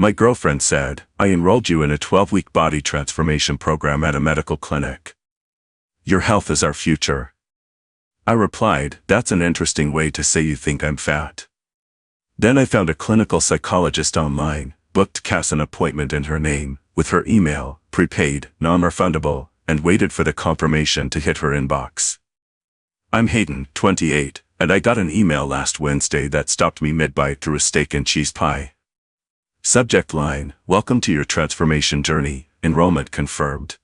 My girlfriend said, I enrolled you in a 12-week body transformation program at a medical clinic. Your health is our future. I replied, that's an interesting way to say you think I'm fat. Then I found a clinical psychologist online, booked Cass an appointment in her name, with her email, prepaid, non-refundable, and waited for the confirmation to hit her inbox. I'm Hayden, 28, and I got an email last Wednesday that stopped me mid-bite through a steak and cheese pie. Subject line, welcome to your transformation journey, enrollment confirmed.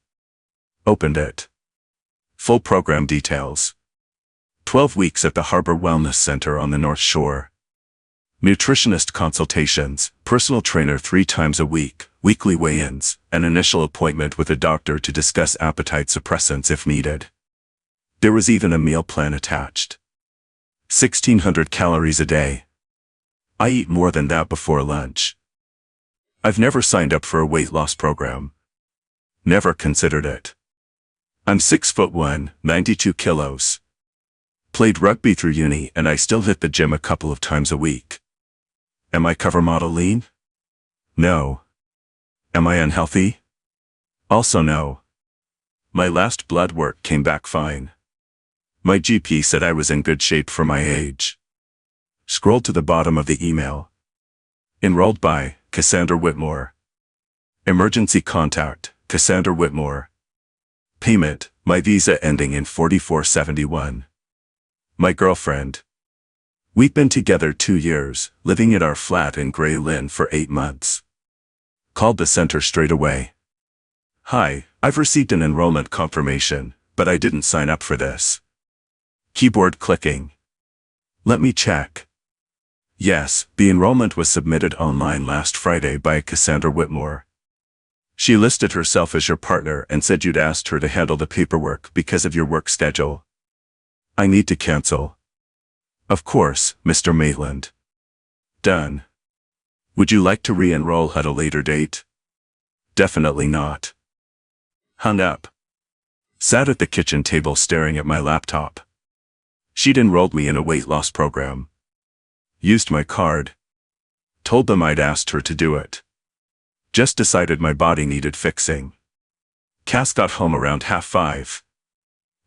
Opened it. Full program details. 12 weeks at the Harbor Wellness Center on the North Shore. Nutritionist consultations, personal trainer 3 times a week, weekly weigh-ins, an initial appointment with a doctor to discuss appetite suppressants if needed. There was even a meal plan attached. 1,600 calories a day. I eat more than that before lunch. I've never signed up for a weight loss program. Never considered it. I'm 6'1", 92 kilos. Played rugby through uni and I still hit the gym a couple of times a week. Am I cover model lean? No. Am I unhealthy? Also no. My last blood work came back fine. My GP said I was in good shape for my age. Scroll to the bottom of the email. Enrolled by Cassandra Whitmore. Emergency contact, Cassandra Whitmore. Payment, my visa ending in 4471. My girlfriend. We've been together 2 years, living at our flat in Grey Lynn for 8 months. Called the center straight away. Hi, I've received an enrollment confirmation, but I didn't sign up for this. Keyboard clicking. Let me check. Yes, the enrollment was submitted online last Friday by Cassandra Whitmore. She listed herself as your partner and said you'd asked her to handle the paperwork because of your work schedule. I need to cancel. Of course, Mr. Maitland. Done. Would you like to re-enroll at a later date? Definitely not. Hung up. Sat at the kitchen table staring at my laptop. She'd enrolled me in a weight loss program. Used my card. Told them I'd asked her to do it. Just decided my body needed fixing. Cass got home around 5:30.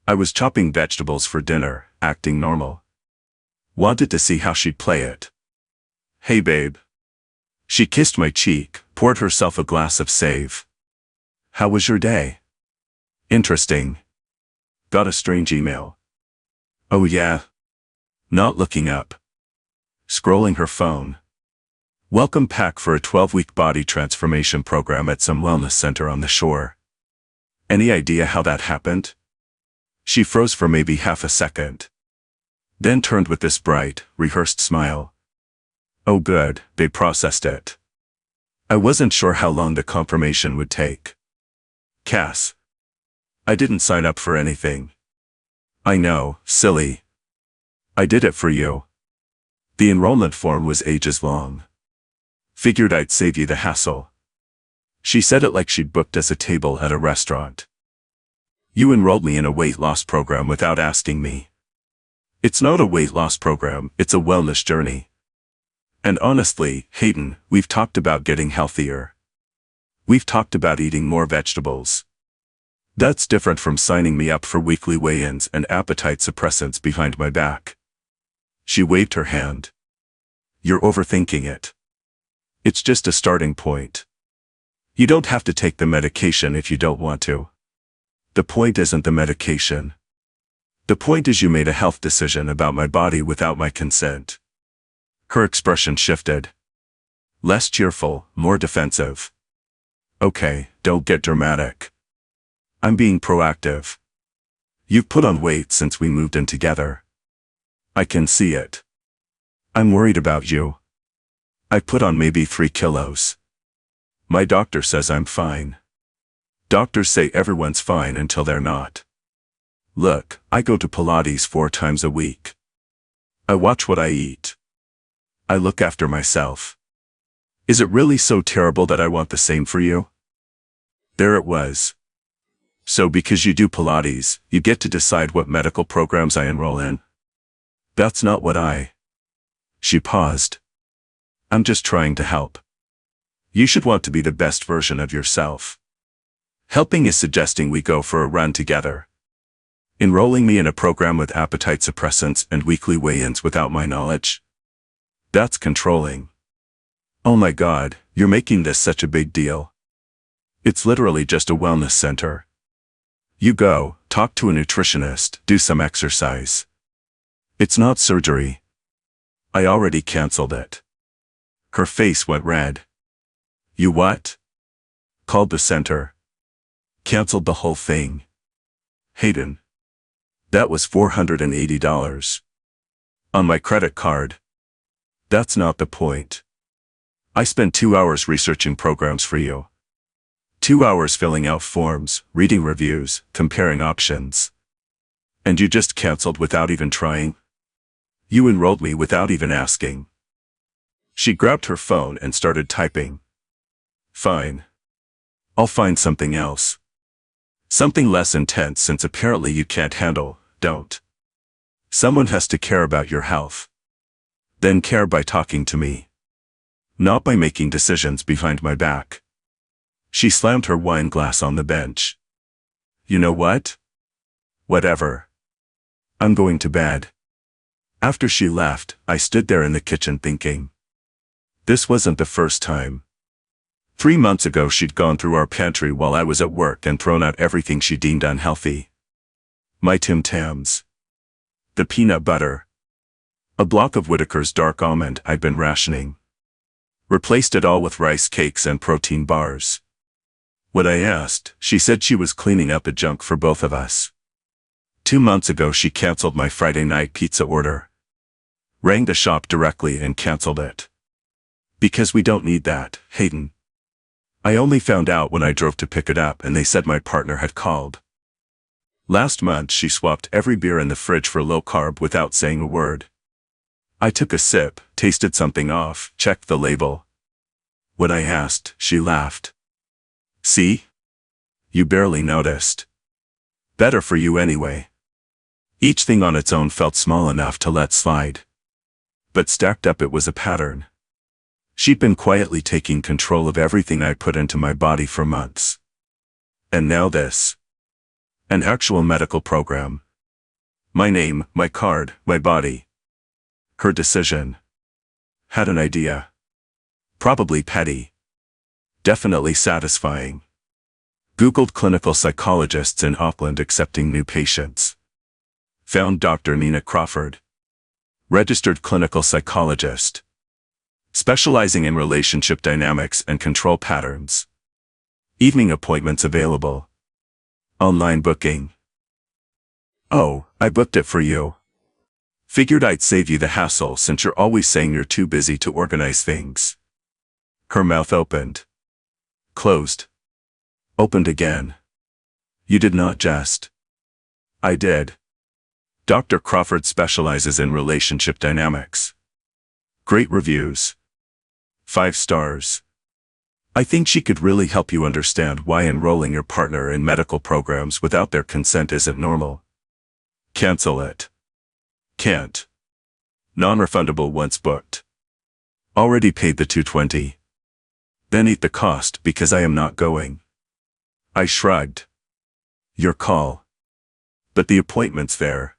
I was chopping vegetables for dinner, acting normal. Wanted to see how she'd play it. Hey babe. She kissed my cheek, poured herself a glass of save. How was your day? Interesting. Got a strange email. Oh yeah. Not looking up. Scrolling her phone. Welcome pack for a 12-week body transformation program at some wellness center on the shore. Any idea how that happened? She froze for maybe half a second. Then turned with this bright, rehearsed smile. Oh good, they processed it. I wasn't sure how long the confirmation would take. Cass. I didn't sign up for anything. I know, silly. I did it for you. The enrollment form was ages long. Figured I'd save you the hassle. She said it like she'd booked us a table at a restaurant. You enrolled me in a weight loss program without asking me. It's not a weight loss program, it's a wellness journey. And honestly, Hayden, we've talked about getting healthier. We've talked about eating more vegetables. That's different from signing me up for weekly weigh-ins and appetite suppressants behind my back. She waved her hand. You're overthinking it. It's just a starting point. You don't have to take the medication if you don't want to. The point isn't the medication. The point is you made a health decision about my body without my consent. Her expression shifted. Less cheerful, more defensive. Okay, don't get dramatic. I'm being proactive. You've put on weight since we moved in together. I can see it. I'm worried about you. I put on maybe 3 kilos. My doctor says I'm fine. Doctors say everyone's fine until they're not. Look, I go to Pilates 4 times a week. I watch what I eat. I look after myself. Is it really so terrible that I want the same for you? There it was. So because you do Pilates, you get to decide what medical programs I enroll in? That's not what I... She paused. I'm just trying to help. You should want to be the best version of yourself. Helping is suggesting we go for a run together. Enrolling me in a program with appetite suppressants and weekly weigh-ins without my knowledge? That's controlling. Oh my God, you're making this such a big deal. It's literally just a wellness center. You go, talk to a nutritionist, do some exercise. It's not surgery. I already canceled it. Her face went red. You what? Called the center. Canceled the whole thing. Hayden. That was $480. On my credit card. That's not the point. I spent 2 hours researching programs for you. 2 hours filling out forms, reading reviews, comparing options. And you just canceled without even trying? You enrolled me without even asking. She grabbed her phone and started typing. Fine. I'll find something else. Something less intense since apparently you can't handle, don't. Someone has to care about your health. Then care by talking to me. Not by making decisions behind my back. She slammed her wine glass on the bench. You know what? Whatever. I'm going to bed. After she left, I stood there in the kitchen thinking. This wasn't the first time. 3 months ago she'd gone through our pantry while I was at work and thrown out everything she deemed unhealthy. My Tim Tams. The peanut butter. A block of Whitaker's dark almond I'd been rationing. Replaced it all with rice cakes and protein bars. When I asked, she said she was cleaning up the junk for both of us. 2 months ago she canceled my Friday night pizza order. Rang the shop directly and canceled it. Because we don't need that, Hayden. I only found out when I drove to pick it up and they said my partner had called. Last month she swapped every beer in the fridge for low carb without saying a word. I took a sip, tasted something off, checked the label. When I asked, she laughed. See? You barely noticed. Better for you anyway. Each thing on its own felt small enough to let slide. But stacked up it was a pattern. She'd been quietly taking control of everything I put into my body for months. And now this. An actual medical program. My name, my card, my body. Her decision. Had an idea. Probably petty. Definitely satisfying. Googled clinical psychologists in Auckland accepting new patients. Found Dr. Crawford. Registered clinical psychologist. Specializing in relationship dynamics and control patterns. Evening appointments available. Online booking. Oh, I booked it for you. Figured I'd save you the hassle since you're always saying you're too busy to organize things. Her mouth opened. Closed. Opened again. You did not jest. I did. Dr. Crawford specializes in relationship dynamics. Great reviews. 5 stars. I think she could really help you understand why enrolling your partner in medical programs without their consent isn't normal. Cancel it. Can't. Non-refundable once booked. Already paid the $220. Then eat the cost because I am not going. I shrugged. Your call. But the appointment's there.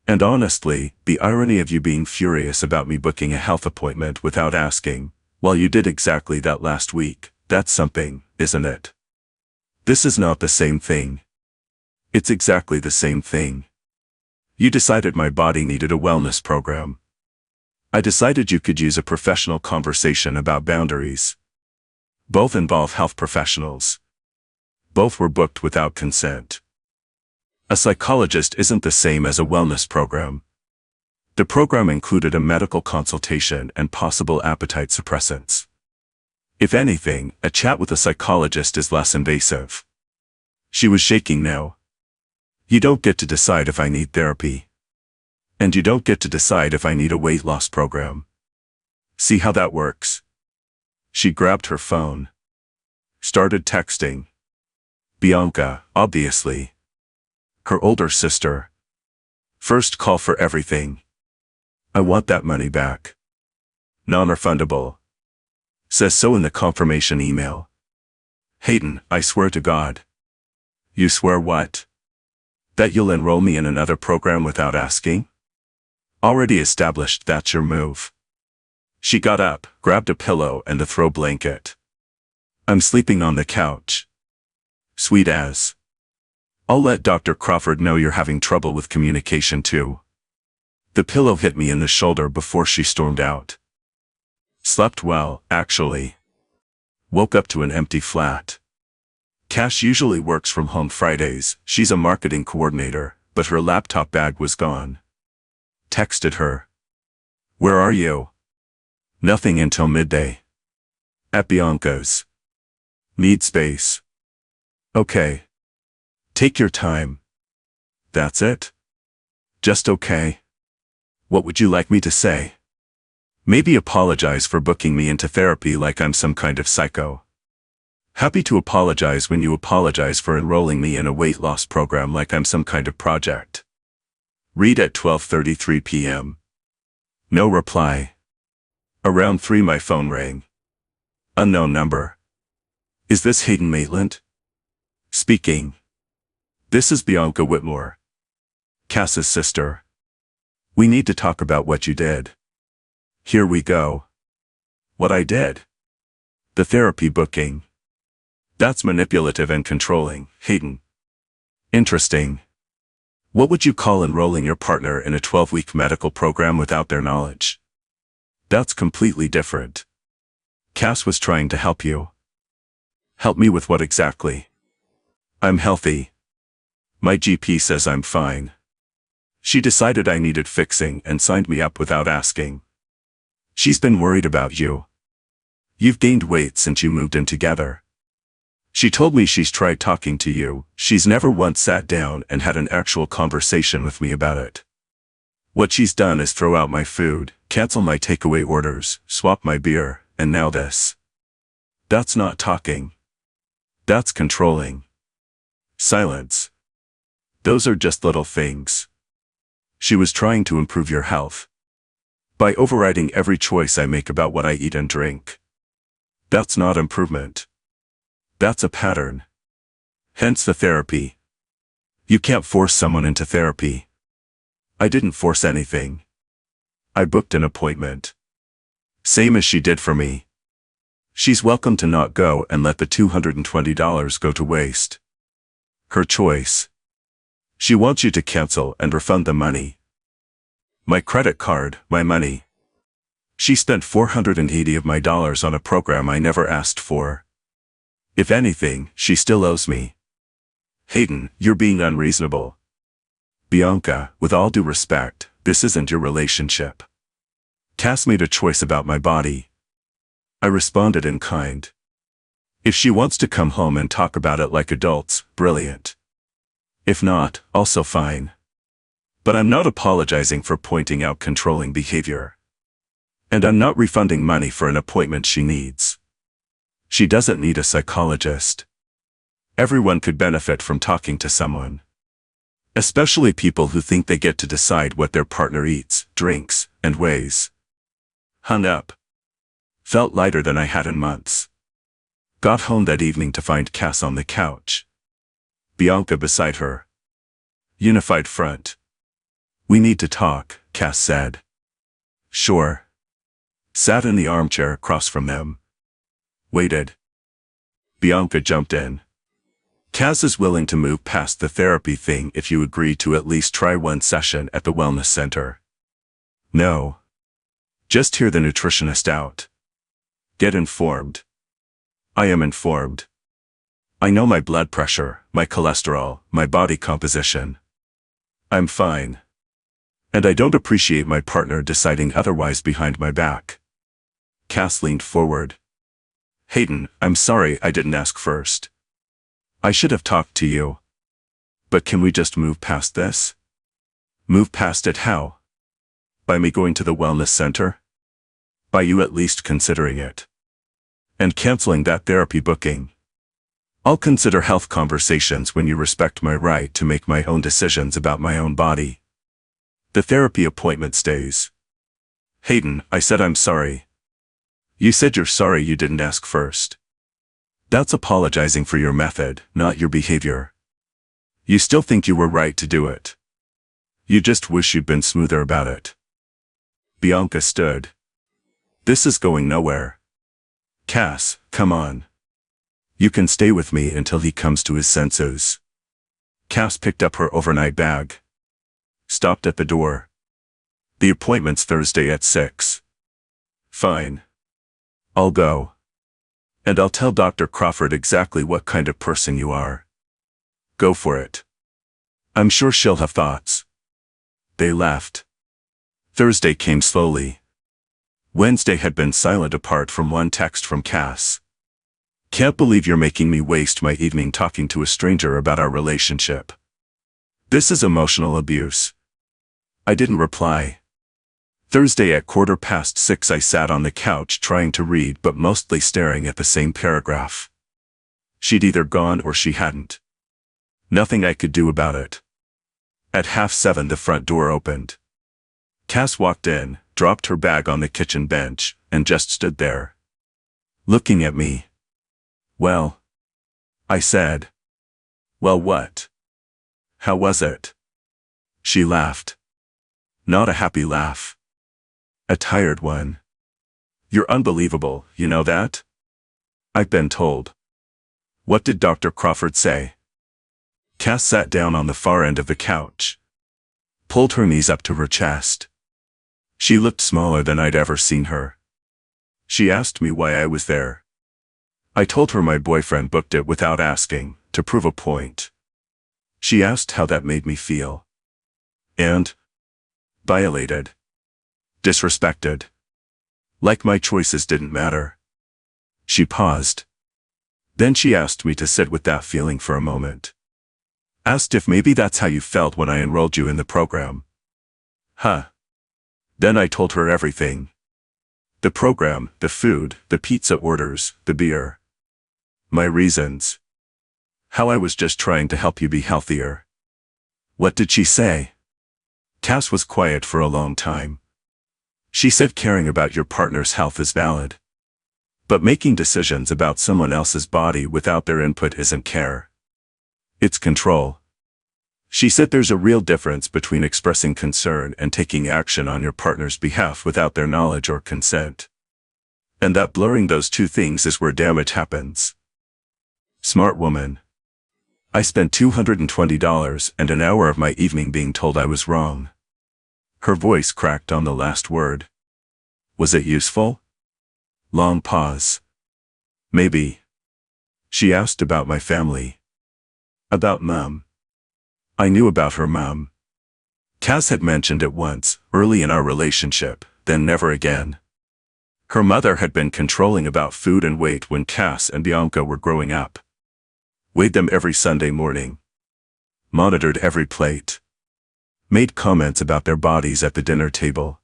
And honestly, the irony of you being furious about me booking a health appointment without asking, while you did exactly that last week, that's something, isn't it? This is not the same thing. It's exactly the same thing. You decided my body needed a wellness program. I decided you could use a professional conversation about boundaries. Both involve health professionals. Both were booked without consent. A psychologist isn't the same as a wellness program. The program included a medical consultation and possible appetite suppressants. If anything, a chat with a psychologist is less invasive. She was shaking now. You don't get to decide if I need therapy. And you don't get to decide if I need a weight loss program. See how that works? She grabbed her phone. Started texting. Bianca, obviously. Her older sister. First call for everything. I want that money back. Non-refundable. Says so in the confirmation email. Hayden, I swear to God. You swear what? That you'll enroll me in another program without asking? Already established that's your move. She got up, grabbed a pillow and a throw blanket. I'm sleeping on the couch. Sweet as. I'll let Dr. Crawford know you're having trouble with communication too. The pillow hit me in the shoulder before she stormed out. Slept well, actually. Woke up to an empty flat. Cash usually works from home Fridays, she's a marketing coordinator, but her laptop bag was gone. Texted her. Where are you? Nothing until midday. At Bianca's. Need space. Okay. Take your time. That's it? Just okay. What would you like me to say? Maybe apologize for booking me into therapy like I'm some kind of psycho. Happy to apologize when you apologize for enrolling me in a weight loss program like I'm some kind of project. Read at 12:33 p.m. No reply. Around 3 my phone rang. Unknown number. Is this Hayden Maitland? Speaking. This is Bianca Whitmore. Cass's sister. We need to talk about what you did. Here we go. What I did? The therapy booking. That's manipulative and controlling, Hayden. Interesting. What would you call enrolling your partner in a 12-week medical program without their knowledge? That's completely different. Cass was trying to help you. Help me with what exactly? I'm healthy. My GP says I'm fine. She decided I needed fixing and signed me up without asking. She's been worried about you. You've gained weight since you moved in together. She told me she's tried talking to you, she's never once sat down and had an actual conversation with me about it. What she's done is throw out my food, cancel my takeaway orders, swap my beer, and now this. That's not talking. That's controlling. Silence. Those are just little things. She was trying to improve your health. By overriding every choice I make about what I eat and drink. That's not improvement. That's a pattern. Hence the therapy. You can't force someone into therapy. I didn't force anything. I booked an appointment. Same as she did for me. She's welcome to not go and let the $220 go to waste. Her choice. She wants you to cancel and refund the money. My credit card, my money. She spent $480 of my dollars on a program I never asked for. If anything, she still owes me. Hayden, you're being unreasonable. Bianca, with all due respect, this isn't your relationship. Cass made a choice about my body. I responded in kind. If she wants to come home and talk about it like adults, brilliant. If not, also fine. But I'm not apologizing for pointing out controlling behavior. And I'm not refunding money for an appointment she needs. She doesn't need a psychologist. Everyone could benefit from talking to someone. Especially people who think they get to decide what their partner eats, drinks, and weighs. Hung up. Felt lighter than I had in months. Got home that evening to find Cass on the couch. Bianca beside her. Unified front. We need to talk, Cass said. Sure. Sat in the armchair across from them. Waited. Bianca jumped in. Cass is willing to move past the therapy thing if you agree to at least try one session at the wellness center. No. Just hear the nutritionist out. Get informed. I am informed. I know my blood pressure, my cholesterol, my body composition. I'm fine. And I don't appreciate my partner deciding otherwise behind my back. Cass leaned forward. Hayden, I'm sorry I didn't ask first. I should have talked to you. But can we just move past this? Move past it how? By me going to the wellness center? By you at least considering it. And canceling that therapy booking. I'll consider health conversations when you respect my right to make my own decisions about my own body. The therapy appointment stays. Hayden, I said I'm sorry. You said you're sorry you didn't ask first. That's apologizing for your method, not your behavior. You still think you were right to do it. You just wish you'd been smoother about it. Bianca stood. This is going nowhere. Cass, come on. You can stay with me until he comes to his senses. Cass picked up her overnight bag. Stopped at the door. The appointment's Thursday at 6. Fine. I'll go. And I'll tell Dr. Crawford exactly what kind of person you are. Go for it. I'm sure she'll have thoughts. They left. Thursday came slowly. Wednesday had been silent apart from one text from Cass. Can't believe you're making me waste my evening talking to a stranger about our relationship. This is emotional abuse. I didn't reply. Thursday at 6:15 I sat on the couch trying to read but mostly staring at the same paragraph. She'd either gone or she hadn't. Nothing I could do about it. At 7:30 the front door opened. Cass walked in, dropped her bag on the kitchen bench, and just stood there. Looking at me. Well, I said. Well, what? How was it? She laughed. Not a happy laugh. A tired one. You're unbelievable, you know that? I've been told. What did Dr. Crawford say? Cass sat down on the far end of the couch. Pulled her knees up to her chest. She looked smaller than I'd ever seen her. She asked me why I was there. I told her my boyfriend booked it without asking, to prove a point. She asked how that made me feel. And? Violated. Disrespected. Like my choices didn't matter. She paused. Then she asked me to sit with that feeling for a moment. Asked if maybe that's how you felt when I enrolled you in the program. Huh. Then I told her everything. The program, the food, the pizza orders, the beer. My reasons. How I was just trying to help you be healthier. What did she say? Cass was quiet for a long time. She said caring about your partner's health is valid. But making decisions about someone else's body without their input isn't care. It's control. She said there's a real difference between expressing concern and taking action on your partner's behalf without their knowledge or consent. And that blurring those two things is where damage happens. Smart woman. I spent $220 and an hour of my evening being told I was wrong. Her voice cracked on the last word. Was it useful? Long pause. Maybe. She asked about my family. About Mom. I knew about her mom. Cass had mentioned it once, early in our relationship, then never again. Her mother had been controlling about food and weight when Cass and Bianca were growing up. Weighed them every Sunday morning. Monitored every plate. Made comments about their bodies at the dinner table.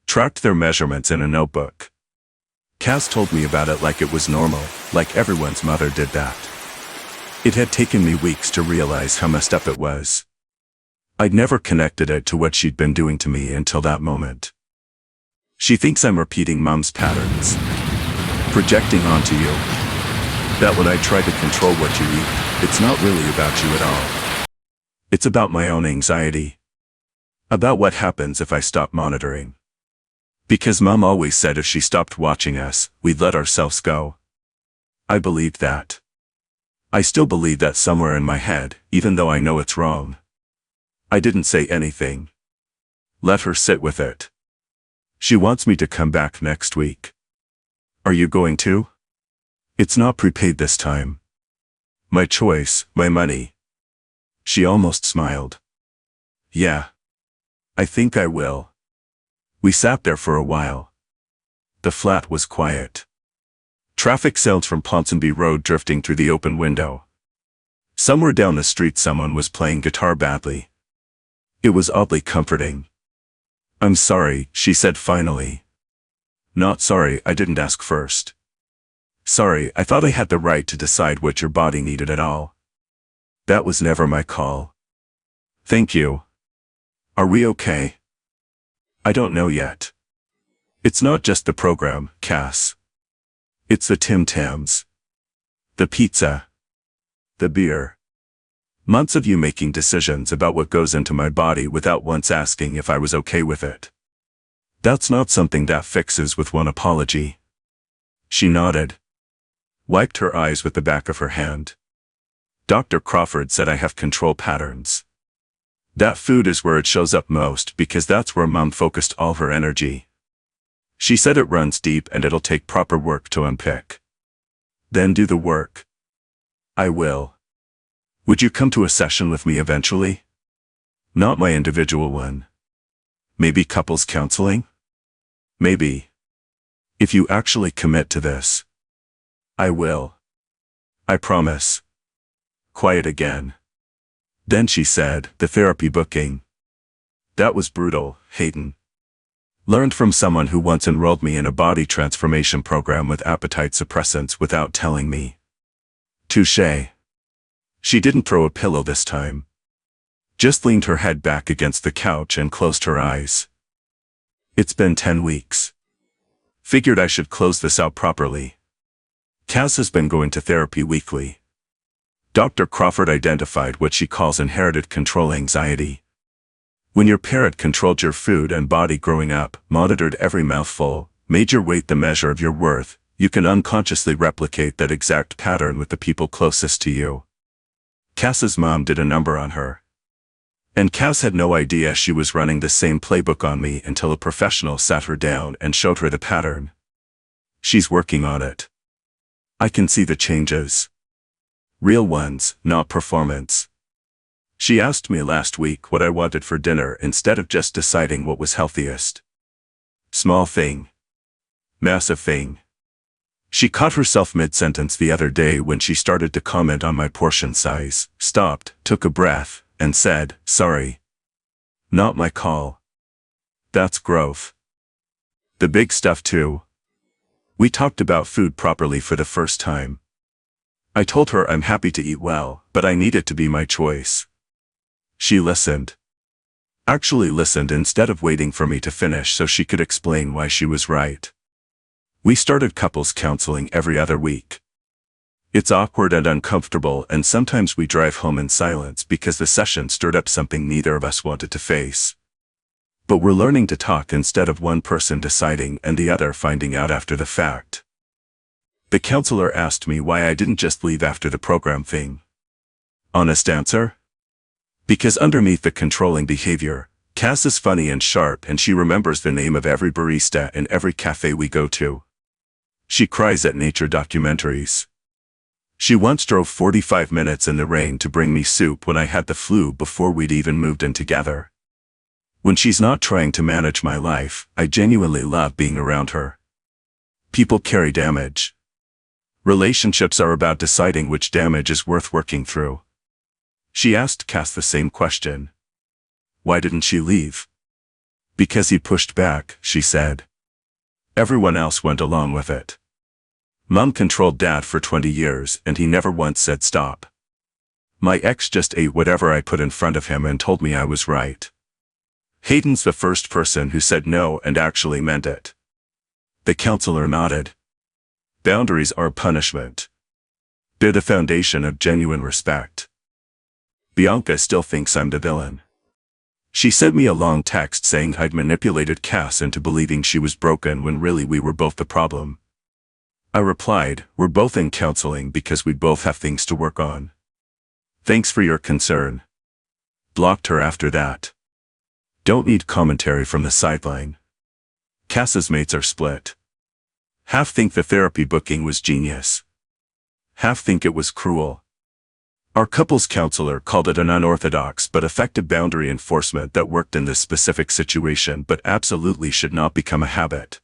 Tracked their measurements in a notebook. Cass told me about it like it was normal, like everyone's mother did that. It had taken me weeks to realize how messed up it was. I'd never connected it to what she'd been doing to me until that moment. She thinks I'm repeating Mom's patterns. Projecting onto you. That when I try to control what you eat, it's not really about you at all. It's about my own anxiety. About what happens if I stop monitoring. Because Mom always said if she stopped watching us, we'd let ourselves go. I believed that. I still believe that somewhere in my head, even though I know it's wrong. I didn't say anything. Let her sit with it. She wants me to come back next week. Are you going to? It's not prepaid this time. My choice, my money. She almost smiled. Yeah. I think I will. We sat there for a while. The flat was quiet. Traffic sailed from Ponsonby Road drifting through the open window. Somewhere down the street someone was playing guitar badly. It was oddly comforting. I'm sorry, she said finally. Not sorry, I didn't ask first. Sorry, I thought I had the right to decide what your body needed at all. That was never my call. Thank you. Are we okay? I don't know yet. It's not just the program, Cass. It's the Tim Tams. The pizza. The beer. Months of you making decisions about what goes into my body without once asking if I was okay with it. That's not something that fixes with one apology. She nodded. Wiped her eyes with the back of her hand. Dr. Crawford said I have control patterns. That food is where it shows up most because that's where Mom focused all her energy. She said it runs deep and it'll take proper work to unpick. Then do the work. I will. Would you come to a session with me eventually? Not my individual one. Maybe couples counseling? Maybe. If you actually commit to this. I will. I promise. Quiet again. Then she said, the therapy booking. That was brutal, Hayden. Learned from someone who once enrolled me in a body transformation program with appetite suppressants without telling me. Touché. She didn't throw a pillow this time. Just leaned her head back against the couch and closed her eyes. It's been 10 weeks. Figured I should close this out properly. Cass has been going to therapy weekly. Dr. Crawford identified what she calls inherited control anxiety. When your parent controlled your food and body growing up, monitored every mouthful, made your weight the measure of your worth, you can unconsciously replicate that exact pattern with the people closest to you. Cass's mom did a number on her. And Cass had no idea she was running the same playbook on me until a professional sat her down and showed her the pattern. She's working on it. I can see the changes. Real ones, not performance. She asked me last week what I wanted for dinner instead of just deciding what was healthiest. Small thing. Massive thing. She caught herself mid-sentence the other day when she started to comment on my portion size, stopped, took a breath, and said, sorry. Not my call. That's growth. The big stuff too. We talked about food properly for the first time. I told her I'm happy to eat well, but I need it to be my choice. She listened. Actually listened instead of waiting for me to finish so she could explain why she was right. We started couples counseling every other week. It's awkward and uncomfortable, and sometimes we drive home in silence because the session stirred up something neither of us wanted to face. But we're learning to talk instead of one person deciding and the other finding out after the fact. The counselor asked me why I didn't just leave after the program thing. Honest answer? Because underneath the controlling behavior, Cass is funny and sharp and she remembers the name of every barista in every cafe we go to. She cries at nature documentaries. She once drove 45 minutes in the rain to bring me soup when I had the flu before we'd even moved in together. When she's not trying to manage my life, I genuinely love being around her. People carry damage. Relationships are about deciding which damage is worth working through. She asked Cass the same question. Why didn't she leave? Because he pushed back, she said. Everyone else went along with it. Mom controlled Dad for 20 years and he never once said stop. My ex just ate whatever I put in front of him and told me I was right. Hayden's the first person who said no and actually meant it. The counselor nodded. Boundaries are punishment. They're the foundation of genuine respect. Bianca still thinks I'm the villain. She sent me a long text saying I'd manipulated Cass into believing she was broken when really we were both the problem. I replied, we're both in counseling because we both have things to work on. Thanks for your concern. Blocked her after that. Don't need commentary from the sideline. Cass's mates are split. Half think the therapy booking was genius. Half think it was cruel. Our couples counselor called it an unorthodox but effective boundary enforcement that worked in this specific situation but absolutely should not become a habit.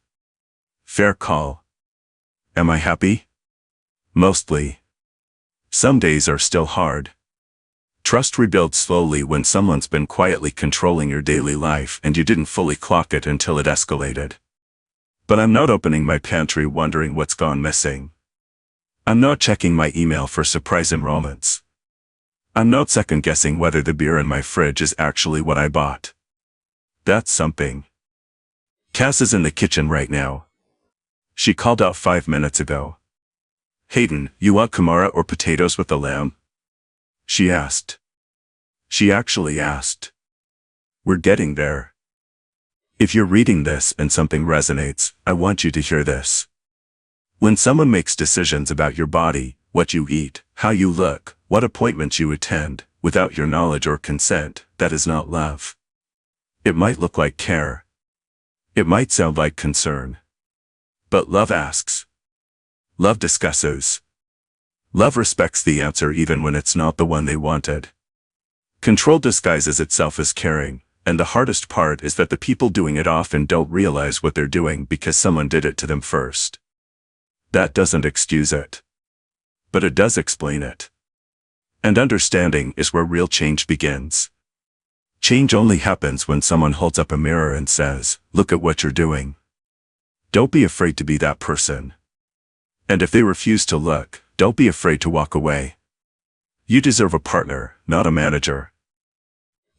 Fair call. Am I happy? Mostly. Some days are still hard. Trust rebuilds slowly when someone's been quietly controlling your daily life and you didn't fully clock it until it escalated. But I'm not opening my pantry wondering what's gone missing. I'm not checking my email for surprise enrollments. I'm not second-guessing whether the beer in my fridge is actually what I bought. That's something. Cass is in the kitchen right now. She called out 5 minutes ago. Hayden, you want Kamara or potatoes with the lamb? She asked. She actually asked. We're getting there. If you're reading this and something resonates, I want you to hear this. When someone makes decisions about your body, what you eat, how you look, what appointments you attend, without your knowledge or consent, that is not love. It might look like care. It might sound like concern. But love asks. Love discusses. Love respects the answer even when it's not the one they wanted. Control disguises itself as caring, and the hardest part is that the people doing it often don't realize what they're doing because someone did it to them first. That doesn't excuse it. But it does explain it. And understanding is where real change begins. Change only happens when someone holds up a mirror and says, "Look at what you're doing." Don't be afraid to be that person. And if they refuse to look, don't be afraid to walk away. You deserve a partner, not a manager.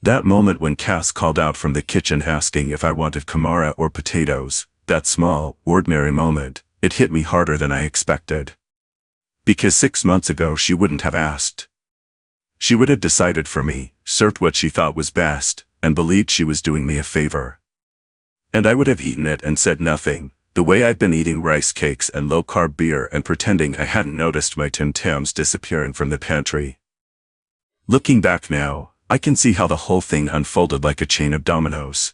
That moment when Cass called out from the kitchen asking if I wanted Kamara or potatoes, that small, ordinary moment, it hit me harder than I expected. Because 6 months ago she wouldn't have asked. She would have decided for me, served what she thought was best, and believed she was doing me a favor. And I would have eaten it and said nothing, the way I've been eating rice cakes and low-carb beer and pretending I hadn't noticed my Tim Tams disappearing from the pantry. Looking back now, I can see how the whole thing unfolded like a chain of dominoes.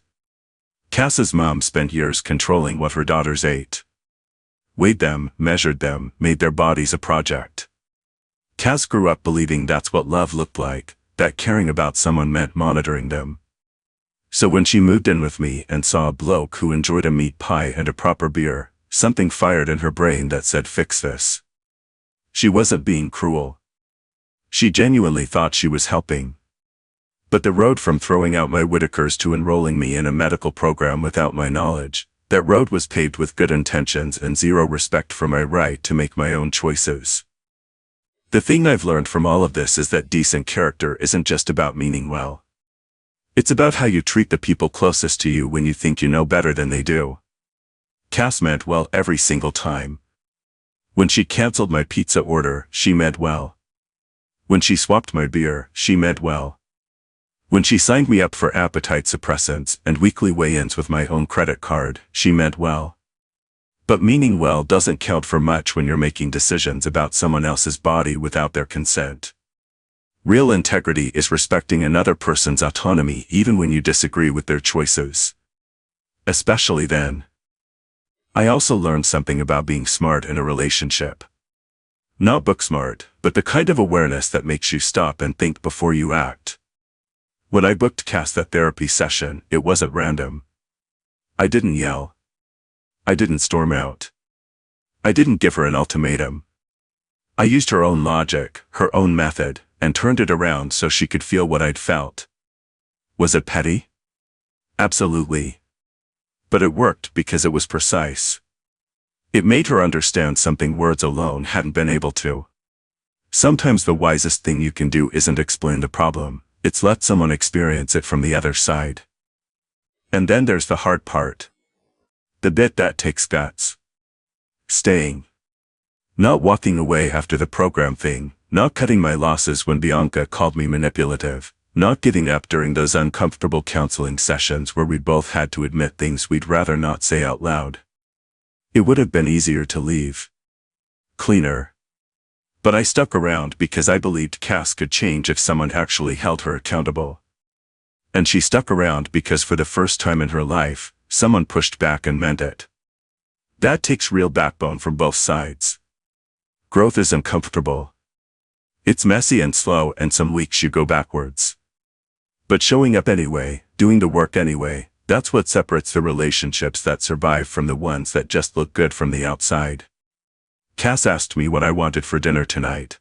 Cass's mom spent years controlling what her daughters ate. Weighed them, measured them, made their bodies a project. Cass grew up believing that's what love looked like, that caring about someone meant monitoring them. So when she moved in with me and saw a bloke who enjoyed a meat pie and a proper beer, something fired in her brain that said fix this. She wasn't being cruel. She genuinely thought she was helping. But the road from throwing out my Whitakers to enrolling me in a medical program without my knowledge, that road was paved with good intentions and zero respect for my right to make my own choices. The thing I've learned from all of this is that decent character isn't just about meaning well. It's about how you treat the people closest to you when you think you know better than they do. Cass meant well every single time. When she canceled my pizza order, she meant well. When she swapped my beer, she meant well. When she signed me up for appetite suppressants and weekly weigh-ins with my own credit card, she meant well. But meaning well doesn't count for much when you're making decisions about someone else's body without their consent. Real integrity is respecting another person's autonomy even when you disagree with their choices. Especially then. I also learned something about being smart in a relationship. Not book smart, but the kind of awareness that makes you stop and think before you act. When I booked Cass that therapy session, it wasn't random. I didn't yell. I didn't storm out. I didn't give her an ultimatum. I used her own logic, her own method, and turned it around so she could feel what I'd felt. Was it petty? Absolutely. But it worked because it was precise. It made her understand something words alone hadn't been able to. Sometimes the wisest thing you can do isn't explain the problem, it's let someone experience it from the other side. And then there's the hard part. The bit that takes guts. Staying. Not walking away after the program thing, not cutting my losses when Bianca called me manipulative, not giving up during those uncomfortable counseling sessions where we both had to admit things we'd rather not say out loud. It would have been easier to leave. Cleaner. But I stuck around because I believed Cass could change if someone actually held her accountable. And she stuck around because for the first time in her life, someone pushed back and meant it. That takes real backbone from both sides. Growth is uncomfortable. It's messy and slow, and some weeks you go backwards. But showing up anyway, doing the work anyway, that's what separates the relationships that survive from the ones that just look good from the outside. Cass asked me what I wanted for dinner tonight.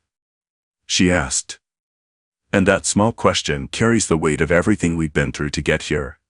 She asked. And that small question carries the weight of everything we've been through to get here.